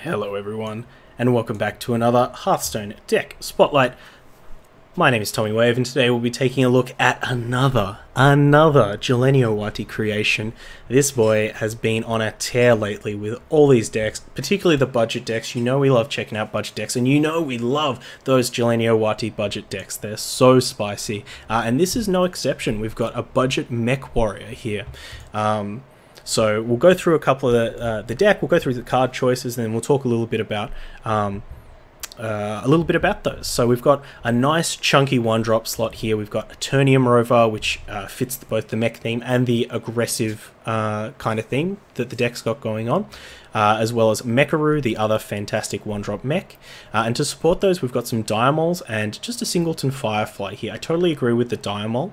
Hello everyone, and welcome back to another Hearthstone deck spotlight. My name is Tommy Wave, and today we'll be taking a look at another Jeleniowatyy creation. This boy has been on a tear lately with all these decks, particularly the budget decks. You know we love checking out budget decks, and you know we love those Jeleniowatyy budget decks. They're so spicy, and this is no exception. We've got a budget mech warrior here. So we'll go through a couple of the deck, we'll go through the card choices, and then we'll talk a little bit about those. So we've got a nice chunky 1-drop slot here. We've got Eternium Rover, which fits both the mech theme and the aggressive kind of theme that the deck's got going on, as well as Mekaroo, the other fantastic 1-drop mech. And to support those, we've got some Diamols and just a Singleton Firefly here. I totally agree with the Diamol,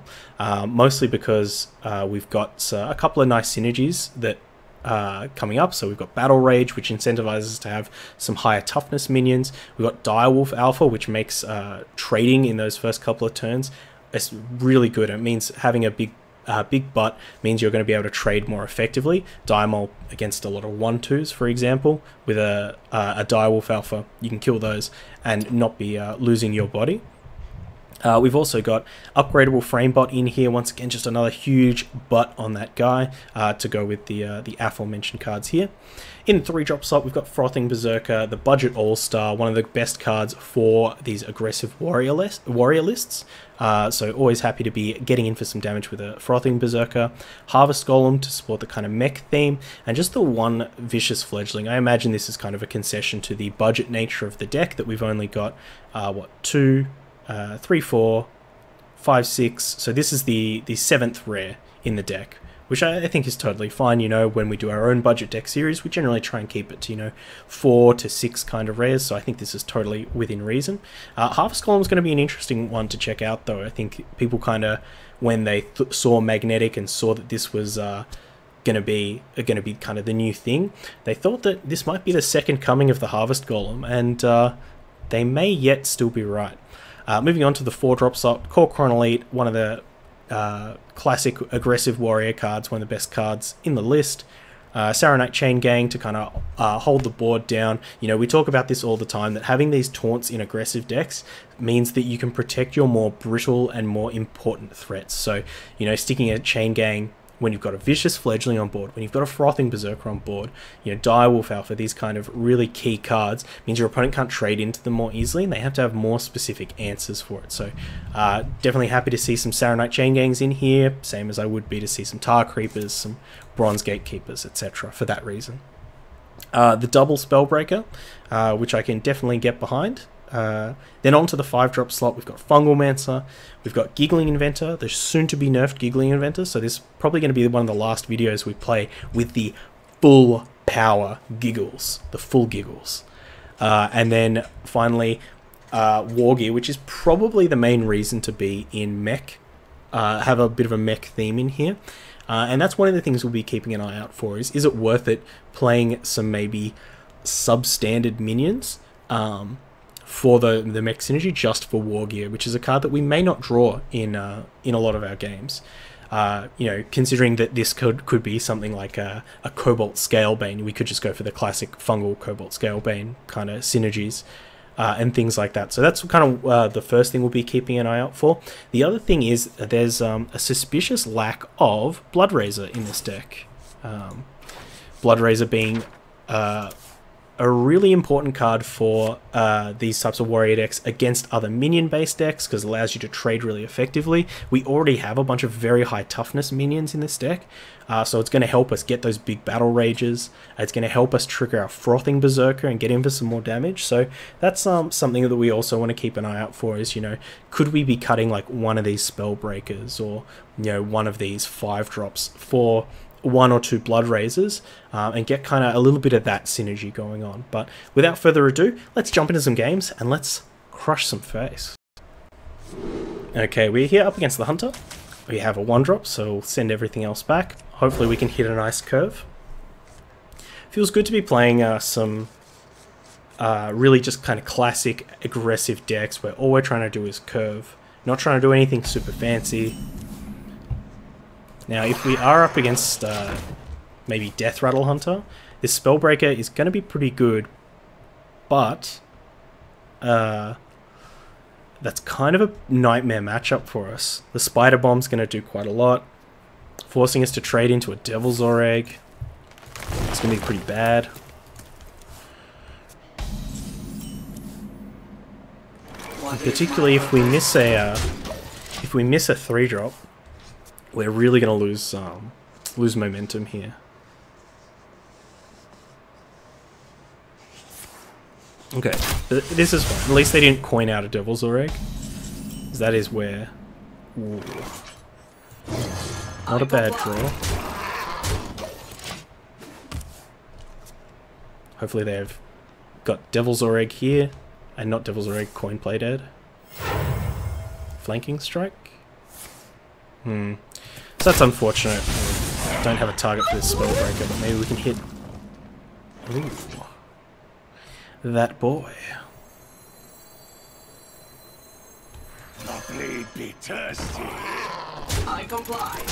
mostly because we've got a couple of nice synergies that coming up. So we've got Battle Rage, which incentivizes to have some higher toughness minions. We've got Direwolf Alpha, which makes trading in those first couple of turns it's really good. It means having a big butt means you're going to be able to trade more effectively. Diamol against a lot of 1-2s, for example, with a Direwolf Alpha, you can kill those and not be losing your body. We've also got upgradable Framebot in here. Once again, just another huge butt on that guy to go with the aforementioned cards here. In 3-drop slot, we've got Frothing Berserker, the budget all-star, one of the best cards for these aggressive warrior lists. So always happy to be getting in for some damage with a Frothing Berserker. Harvest Golem to support the kind of mech theme, and just the one Vicious Fledgling. I imagine this is kind of a concession to the budget nature of the deck, that we've only got, 2, 3, 4, 5, 6. So this is the 7th rare in the deck, which I think is totally fine. You know, when we do our own budget deck series, we generally try and keep it to, 4 to 6 kind of rares. So I think this is totally within reason. Harvest Golem is going to be an interesting one to check out, though. I think people kind of, when they saw Magnetic and saw that this was going to be kind of the new thing, they thought that this might be the second coming of the Harvest Golem, and they may yet still be right. Moving on to the 4-drop slot, Core Chronolite, one of the classic aggressive warrior cards, one of the best cards in the list. Saronite Chain Gang to kind of hold the board down. We talk about this all the time, that having these taunts in aggressive decks means that you can protect your more brittle and more important threats. So, sticking a Chain Gang when you've got a Vicious Fledgling on board, when you've got a Frothing Berserker on board, Direwolf Alpha, these kind of really key cards, means your opponent can't trade into them more easily, and they have to have more specific answers for it. So definitely happy to see some Saronite Chain Gangs in here, same as I would be to see some Tar Creepers, some Bronze Gatekeepers, etc. for that reason. The double Spellbreaker, which I can definitely get behind. Then on to the 5-drop slot, we've got Fungal Mancer, we've got Giggling Inventor, the soon-to-be nerfed Giggling Inventor, so this is probably going to be one of the last videos we play with the full power Giggles, the full Giggles. And then finally, War Gear, which is probably the main reason to be in Mech, have a bit of a Mech theme in here. And that's one of the things we'll be keeping an eye out for, is it worth it playing some maybe substandard minions, for the mech synergy, just for War Gear, which is a card that we may not draw in a lot of our games. Considering that this could be something like a Cobalt Scalebane, we could just go for the classic fungal Cobalt Scalebane kind of synergies and things like that. So that's kind of the first thing we'll be keeping an eye out for. The other thing is there's a suspicious lack of Bloodrazor in this deck. Bloodrazor being a really important card for these types of warrior decks against other minion-based decks, because it allows you to trade really effectively. We already have a bunch of very high toughness minions in this deck, so it's going to help us get those big battle rages. It's going to help us trigger our Frothing Berserker and get in for some more damage. So that's something that we also want to keep an eye out for, is, could we be cutting like one of these Spellbreakers, or, one of these 5-drops for 1 or 2 Bloodrazors, and get kind of a little bit of that synergy going on. But without further ado, let's jump into some games and let's crush some face. Okay, we're here up against the Hunter. We have a 1-drop, so we'll send everything else back. Hopefully we can hit a nice curve. Feels good to be playing some really just kind of classic aggressive decks where all we're trying to do is curve, not trying to do anything super fancy. Now, if we are up against maybe Death Rattle Hunter, this Spellbreaker is going to be pretty good but that's kind of a nightmare matchup for us. The Spider Bomb's going to do quite a lot, forcing us to trade into a Devil's Ore Egg. It's going to be pretty bad. And particularly if we miss a 3-drop, we're really going to lose momentum here. Okay, but this is fine. At least they didn't coin out a Devil's Ore Egg. That is where... Ooh. Not a bad draw. Hopefully they've got Devil's Ore Egg here, and not Devil's Ore Egg, Coin Play Dead. Flanking Strike? So that's unfortunate. We don't have a target for this Spellbreaker, but maybe we can hit... Ooh. That boy. The blade be thirsty. I comply.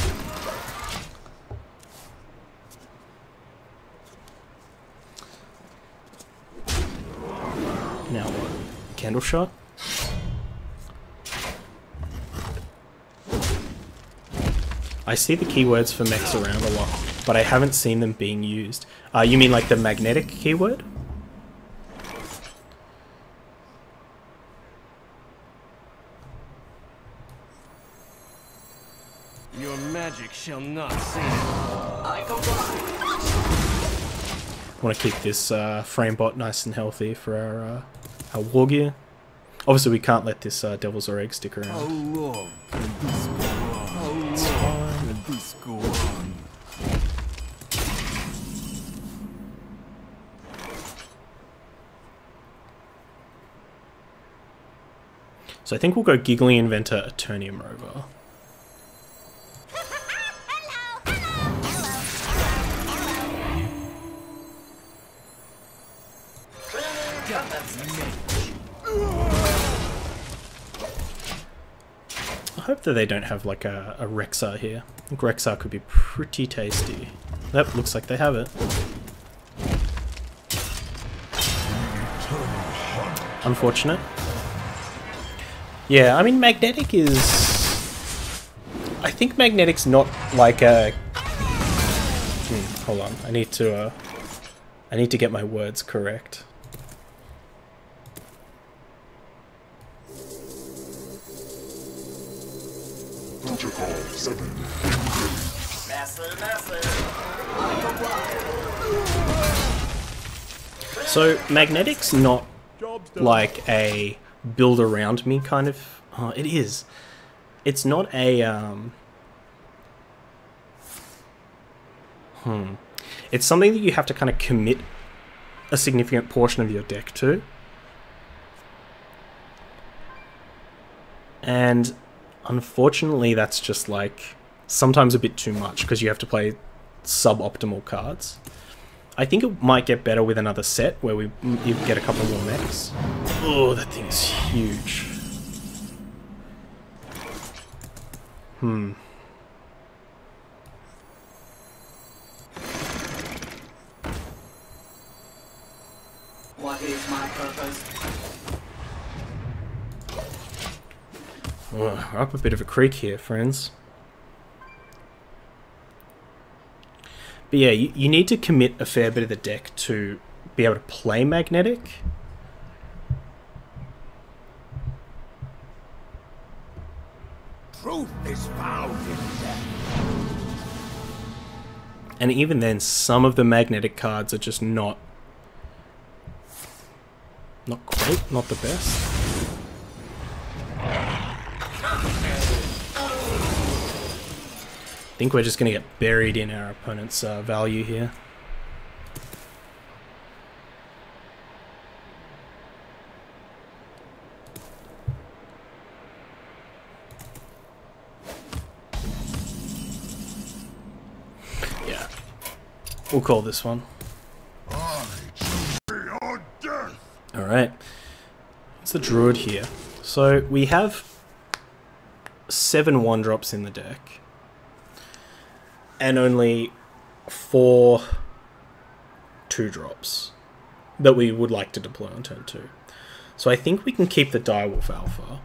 Now what? Candle Shot? I see the keywords for mechs around a lot, but I haven't seen them being used. You mean like the magnetic keyword? Your magic shall not save. I comply. I want to keep this frame bot nice and healthy for our war gear. Obviously, we can't let this Devil's Ore Egg stick around. How long can this go on? How long can this go on? So I think we'll go Giggling Inventor, Eternium Rover. I hope that they don't have like a Rexar here. I think Rexar could be pretty tasty. That looks like they have it. Unfortunate. Yeah, I mean Magnetic is... I think Magnetic's not like a... hold on, I need to get my words correct. Protocol 7. So Magnetic's not like a build around me kind of... Oh, it is. It's not a... It's something that you have to kind of commit a significant portion of your deck to. And unfortunately that's just like sometimes a bit too much because you have to play suboptimal cards. I think it might get better with another set where you get a couple more mechs. Oh, that thing's huge. What is my purpose? We're up a bit of a creek here, friends. But yeah, you need to commit a fair bit of the deck to be able to play Magnetic. Truth is found in death. And even then, some of the Magnetic cards are just not great, not the best. I think we're just going to get buried in our opponent's value here. Yeah, we'll call this one. Alright, it's the Druid here. So we have 7 1-drops in the deck. And only 4 2-drops. that we would like to deploy on turn 2. So I think we can keep the Direwolf Alpha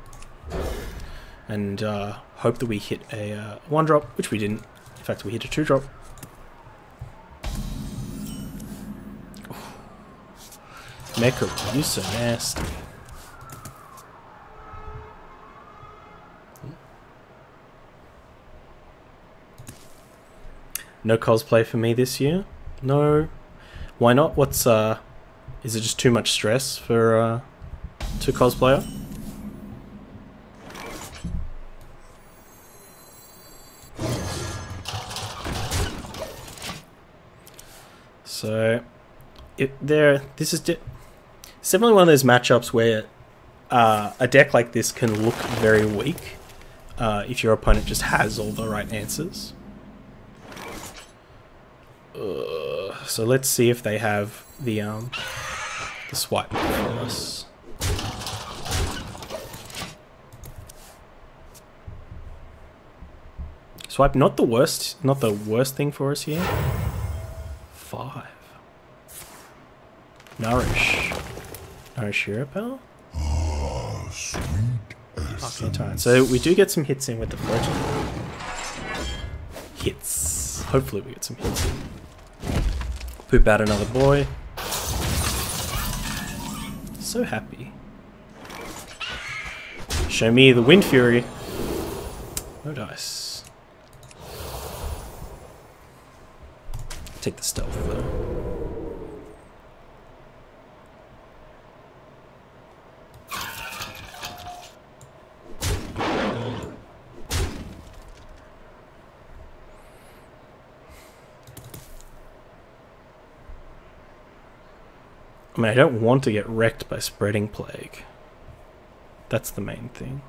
and hope that we hit a 1-drop, which we didn't. In fact, we hit a 2-drop. Mech, you so nasty. No cosplay for me this year? No. Why not? What's is it just too much stress for to cosplayer? So this is definitely one of those matchups where a deck like this can look very weak if your opponent just has all the right answers. So let's see if they have the swipe for us. Swipe, not the worst thing for us here. 5. Nourish Hero Power. Okay, time. So we do get some hits in with the fledgling. Hits. Hopefully we get some hits in. Poop out another boy. So happy. Show me the Wind Fury. No dice. Take the stealth though. I mean, I don't want to get wrecked by Spreading Plague. That's the main thing.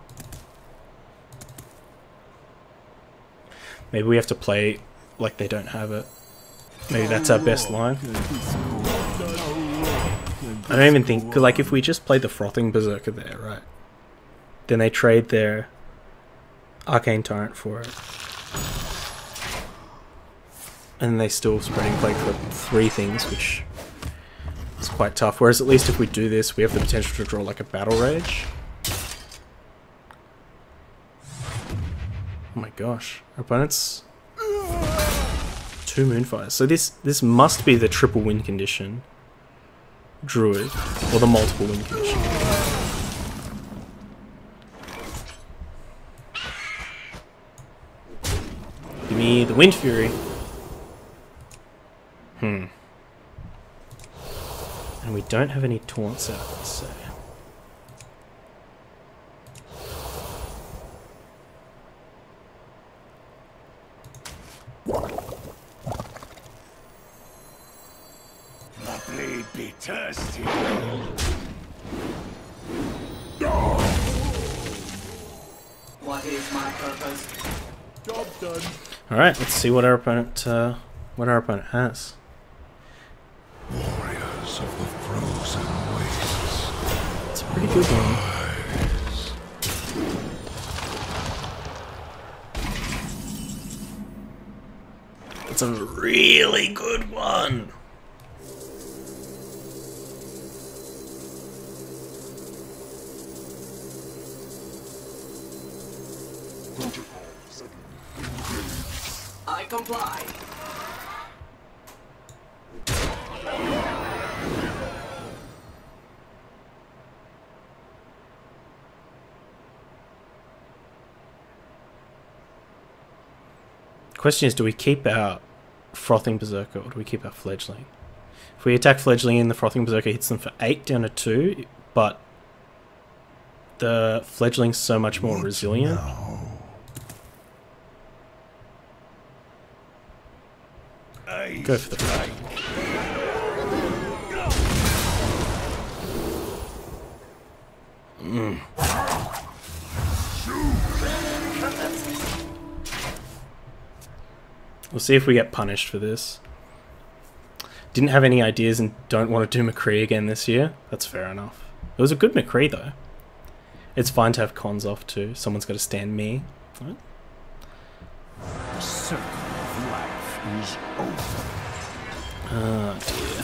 Maybe we have to play like they don't have it. Maybe that's our best line. I don't even think... like, if we just play the Frothing Berserker there, right? Then they trade their Arcane Tyrant for it. And they still Spreading Plague for 3 things, which... it's quite tough, whereas at least if we do this, we have the potential to draw like a Battle Rage. Oh my gosh, our opponent's 2 Moonfires. So this must be the triple win condition Druid, or the multiple win condition. Give me the Wind Fury. And we don't have any taunts out, let's say. The blade be thirsty. What is my purpose? Job done. Alright, let's see what our opponent has. Warriors of the frozen wastes. It's a pretty good one. It's a really good one. I comply. Question is, do we keep our Frothing Berserker or do we keep our Fledgling? If we attack Fledgling and the Frothing Berserker hits them for 8 down to 2, but the Fledgling's so much more resilient. Go for the fight. We'll see if we get punished for this. Didn't have any ideas and don't want to do McCree again this year. That's fair enough. It was a good McCree though. It's fine to have cons off too. Someone's got to stand me. Right? The circle of life is over. Oh dear.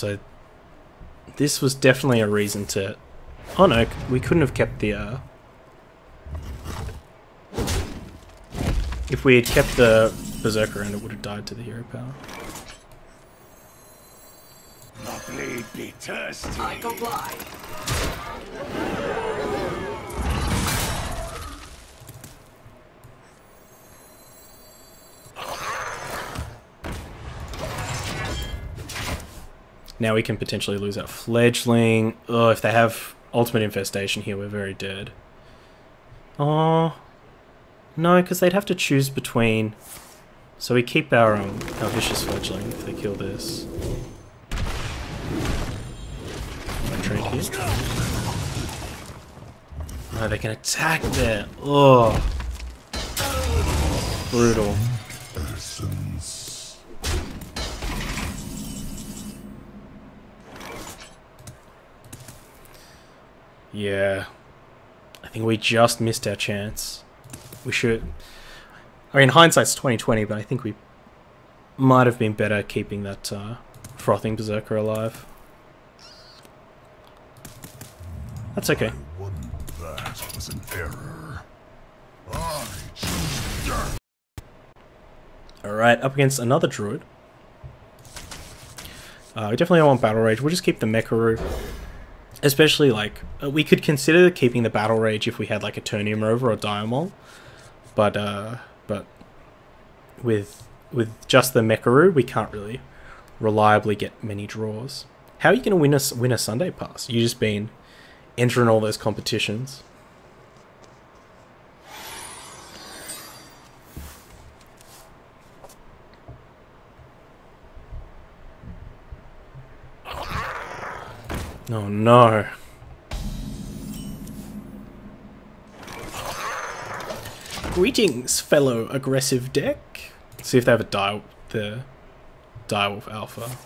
So this was definitely a reason to... Oh no, we couldn't have kept the... If we had kept the Berserker and it would have died to the hero power. The blade be thirsty. I comply. Now we can potentially lose our Fledgling. Oh, if they have Ultimate Infestation here, we're very dead. Oh, no, because they'd have to choose between... So we keep our Vicious Fledgling if they kill this. Trade here. No, they can attack there. Oh, brutal. Yeah, I think we just missed our chance. We should... I mean, hindsight's 20/20, but I think we might have been better keeping that Frothing Berserker alive. That's okay. That was an error. Alright, up against another Druid. We definitely don't want Battle Rage. We'll just keep the Mecha. Especially, like, we could consider keeping the Battle Rage if we had, like, Eternium Rover or Diamol. But with just the Mecharoo, we can't really reliably get many draws. How are you going to win a Sunday Pass? You just been entering all those competitions. Oh no. Greetings, fellow aggressive deck. See if they have the Direwolf Alpha.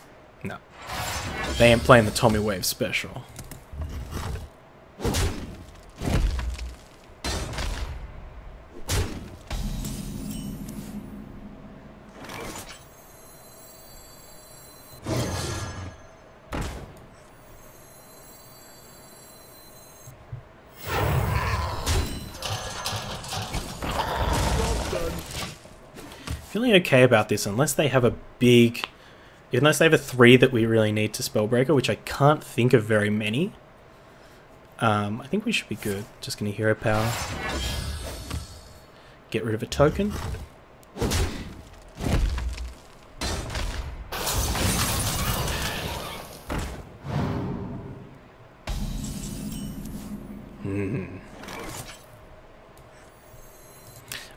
No. They ain't playing the Tommy Wave special. Feeling okay about this unless they have a 3 that we really need to Spellbreaker, which I can't think of very many. I think we should be good. Just gonna Hero Power. Get rid of a token.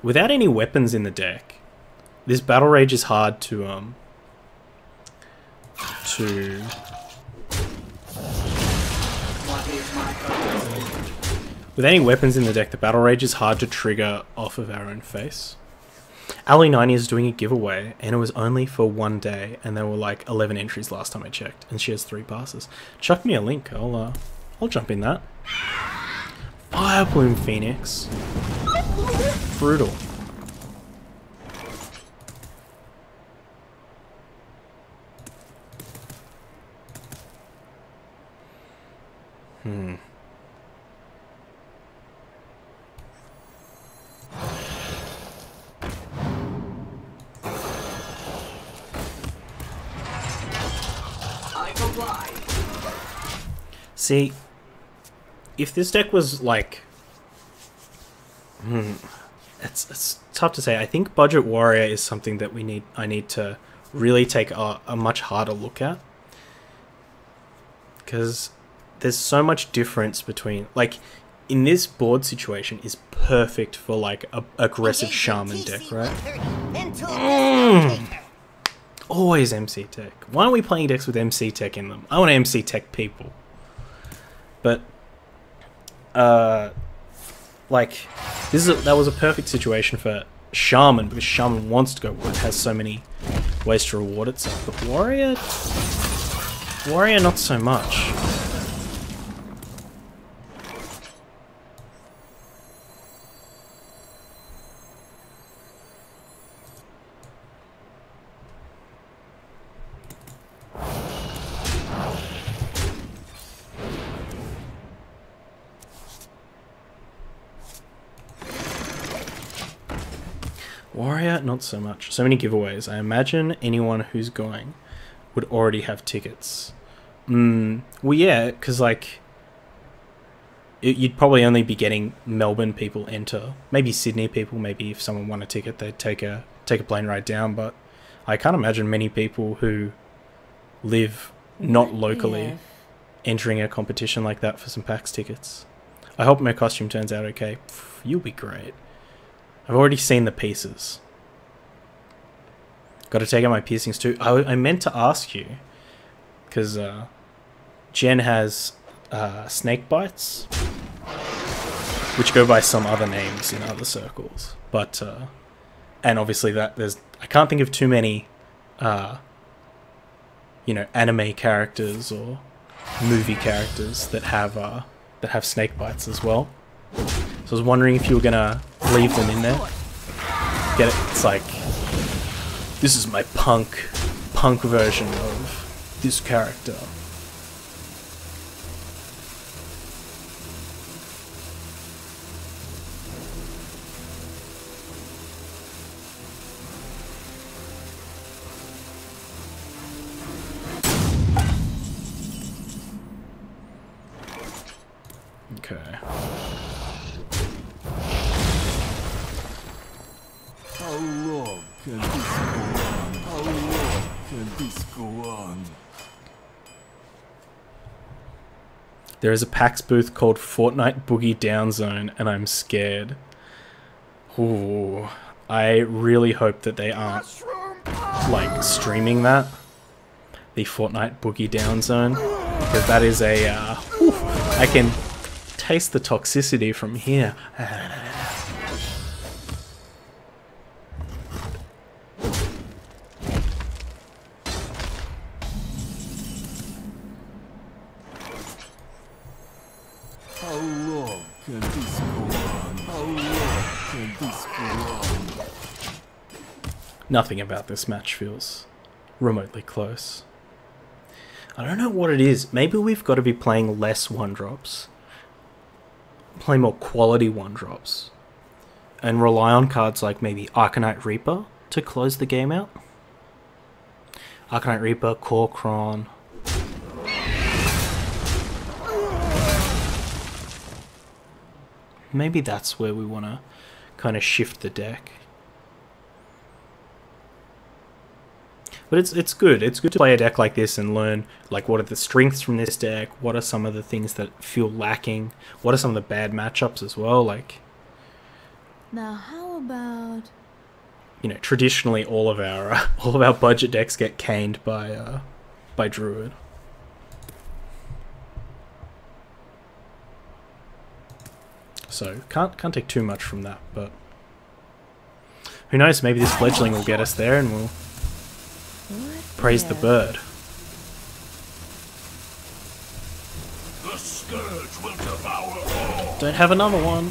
Without any weapons in the deck, this Battle Rage is hard to with any weapons in the deck, the Battle Rage is hard to trigger off of our own face. Ali90 is doing a giveaway, and it was only for 1 day, and there were like 11 entries last time I checked, and she has 3 passes. Chuck me a link, I'll jump in that. Fire Plume Phoenix. Brutal. I comply. See, if this deck was like... It's tough to say. I think Budget Warrior is something that I need to really take a much harder look at. Because there's so much difference between... Like, in this board situation is perfect for like a aggressive Shaman deck, right? Always MC Tech. Why aren't we playing decks with MC Tech in them? I want MC Tech people. But, like, that was a perfect situation for Shaman, because Shaman wants to go white, has so many ways to reward itself. But Warrior, not so much. Warrior, not so much. So many giveaways. I imagine anyone who's going would already have tickets. Well, yeah, because, like, you'd probably only be getting Melbourne people enter. Maybe Sydney people. Maybe if someone won a ticket, they'd take a plane ride down. But I can't imagine many people who live not locally entering a competition like that for some PAX tickets. I hope my costume turns out okay. You'll be great. I've already seen the pieces. Got to take out my piercings too. I meant to ask you, because Jen has snake bites, which go by some other names in other circles. But and obviously I can't think of too many, you know, anime characters or movie characters that have snake bites as well. So I was wondering if you were gonna leave them in there. Get it? It's like, this is my punk version of this character. Okay. How long can this go on? How long can this go on? There is a PAX booth called Fortnite Boogie Down Zone, and I'm scared. Ooh. I really hope that they aren't, like, streaming that. The Fortnite Boogie Down Zone. Because that is a, I can taste the toxicity from here. How long can this go on? How long can this go on? Nothing about this match feels remotely close. I don't know what it is. Maybe we've got to be playing less 1-drops. Play more quality 1-drops. And rely on cards like maybe Arcanite Reaper to close the game out. Arcanite Reaper, Kor'kron. Maybe that's where we want to kind of shift the deck. But it's good. It's good to play a deck like this and learn, like, what are the strengths from this deck? What are some of the things that feel lacking? What are some of the bad matchups as well? Like, now how about, you know, traditionally all of our budget decks get caned by Druid. So can't take too much from that, but who knows? Maybe this fledgling will get us there, and we'll praise the bird. The scourge will devour all. Don't have another one.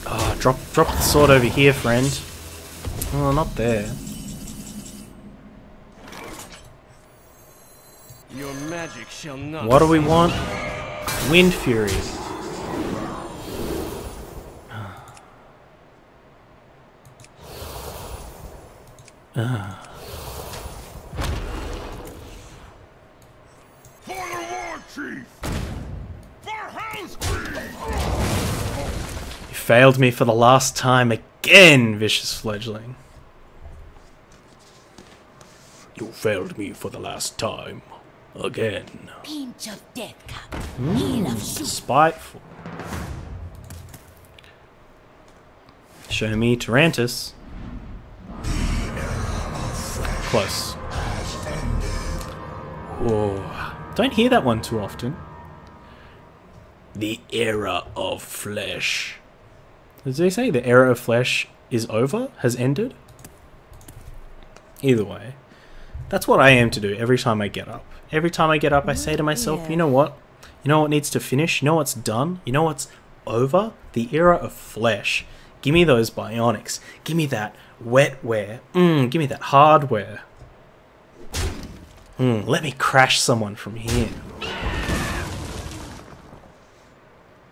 Oh, drop the sword over here, friend. Oh, not there. Your magic shall not. What do we want? Wind Fury. For the war chief! For House Queen! You failed me for the last time again, vicious fledgling. You failed me for the last time again. pinch of death cup, heel of soup. Spiteful. Show me Tarantus. Close. Oh, don't hear that one too often. The era of flesh. Did they say the era of flesh is over? Has ended? Either way, that's what I aim to do every time I get up. Every time I get up, I say to myself, you know what? You know what needs to finish? You know what's done? You know what's over? The era of flesh. Give me those bionics. Give me that wetware. Give me that hardware. Let me crash someone from here.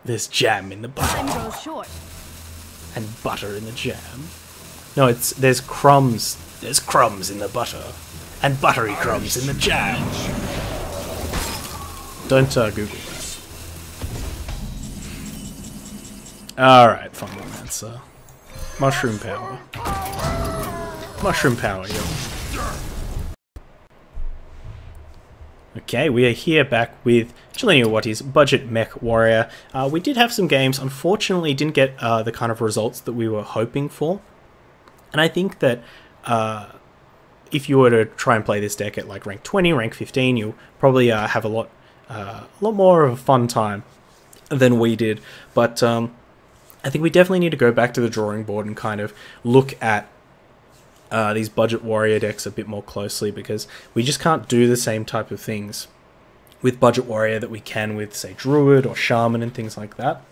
There's jam in the bar. Time grows short. and butter in the jam. No, there's crumbs. There's crumbs in the butter, and buttery crumbs in the jam. Don't Google that. Alright, fun answer. Mushroom power. Mushroom power, yo. Okay, we are here back with Jeleniowaty's Budget Mech Warrior. We did have some games, unfortunately didn't get the kind of results that we were hoping for. And I think that if you were to try and play this deck at like rank 20, rank 15, you'll probably have a lot more of a fun time than we did. But I think we definitely need to go back to the drawing board and kind of look at these budget warrior decks a bit more closely, because we just can't do the same type of things with budget warrior that we can with, say, druid or shaman and things like that,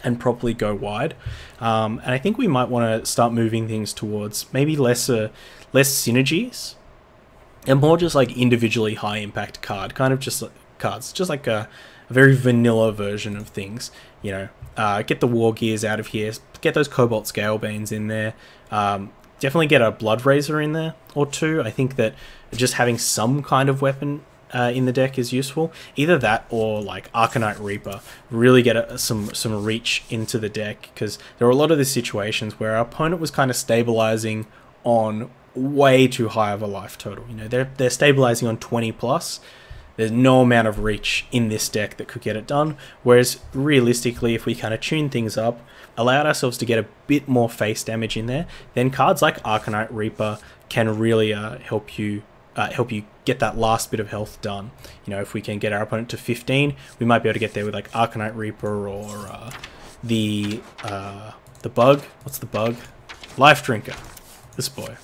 and properly go wide. And I think we might want to start moving things towards maybe less synergies and more just like individually high impact kind of just like cards, just like a very vanilla version of things. You know, get the war gears out of here, get those cobalt scalebanes in there. Definitely get a Blood Razor in there or two. I think that just having some kind of weapon in the deck is useful. Either that or like Arcanite Reaper. Really get some reach into the deck, because there were a lot of the situations where our opponent was kind of stabilizing on way too high of a life total. You know, they're stabilizing on 20 plus. There's no amount of reach in this deck that could get it done, whereas realistically, if we kind of tune things up, allowed ourselves to get a bit more face damage in there, then cards like Arcanite Reaper can really help you get that last bit of health done. You know, if we can get our opponent to 15, we might be able to get there with like Arcanite Reaper or the bug. What's the bug? Life Drinker. This boy.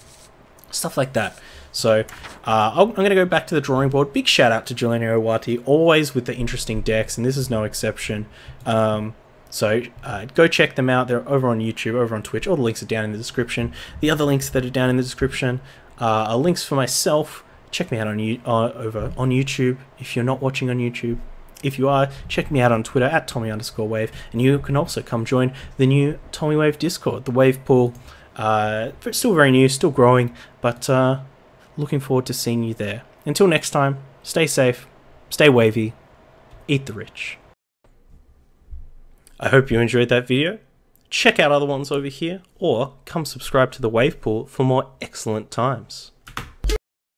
Stuff like that. So I'm going to go back to the drawing board. Big shout out to Jeleniowatyy, always with the interesting decks, and this is no exception. So go check them out. They're over on YouTube, over on Twitch. All the links are down in the description. The other links that are down in the description are links for myself. Check me out on over on YouTube if you're not watching on YouTube. If you are, check me out on Twitter at Tommy_Wave, and you can also come join the new Tommy Wave Discord, the Wave Pool. It's still very new, still growing, but looking forward to seeing you there. Until next time, stay safe, stay wavy, eat the rich. I hope you enjoyed that video. Check out other ones over here, or come subscribe to the Wave Pool for more excellent times.